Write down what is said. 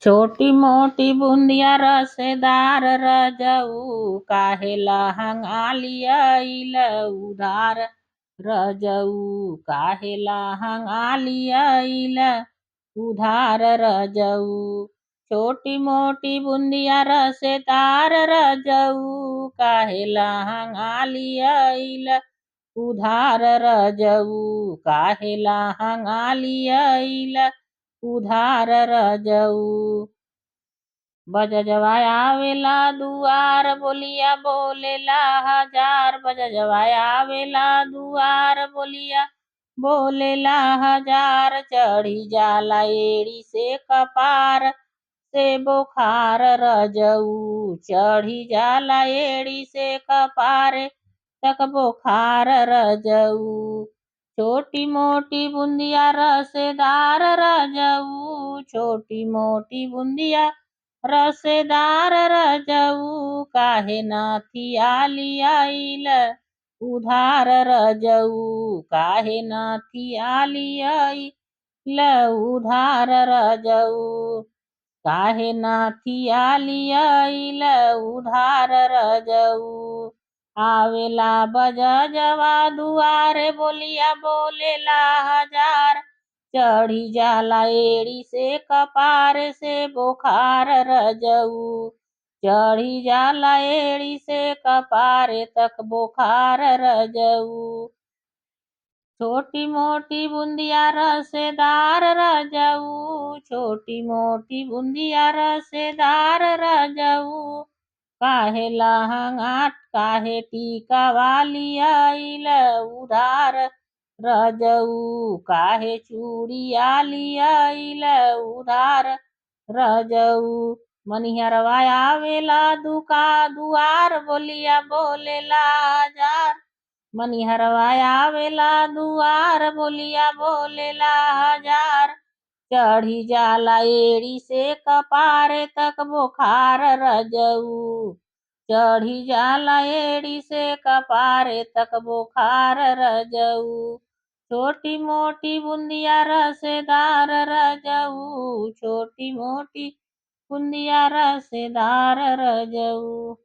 छोटी मोटी बूंदिया रसेदार रजऊ काहेला हंगालियल उधार रजऊ काहेला हंगालियल उधार रजऊ। छोटी मोटी बूंदिया रसेदार रजऊ काहेला हंगालियल उधार रजऊ काहेला हंगालियल उधार रजऊ। बजजवा आवेला दुआर बोलिया बोलेला हजार बजजवा आवेला दुआर बोलिया बोलेला हजार चढ़ी जाला एड़ी से कपार से बोखार रजऊ चढ़ी जाला एड़ी से कपार तक बोखार रजऊ। छोटी मोटी बूंदिया रसेदार रजऊ छोटी मोटी बूंदिया रसेदार रजऊ काहे नाथी आली आइल उधार रजऊ काहे नाथी आली आइल उधार रजऊ काहे नाथी आली आइल उधार रजऊ। आवेला बजजवा दुआरे बोलिया बोलेला हजार चढ़ी जाला एड़ी से कपार से बोखार रजऊ चढ़ी जाला एड़ी से कपार तक बोखार रजऊ। छोटी मोटी बूंदिया रसेदार रजऊ छोटी मोटी बूंदिया रसेदार रजऊ काहे लहंगाट काहे टीका वाली आइल उधार रजऊ काहे चूड़ी आली आइल उधार रजऊ। मनिहरवा आवेला दुआर बोलिया बोलेला हजार मनिहरवा आवेला दुआर बोलिया बोलेला हजार चढ़ी जाला एड़ी से कपारे तक बोखार रजऊ चढ़ी जाला एड़ी से कपारे तक बोखार रजऊ। छोटी मोटी बूंदिया रसेदार रजऊ छोटी मोटी बूंदिया रसेदार रजऊ।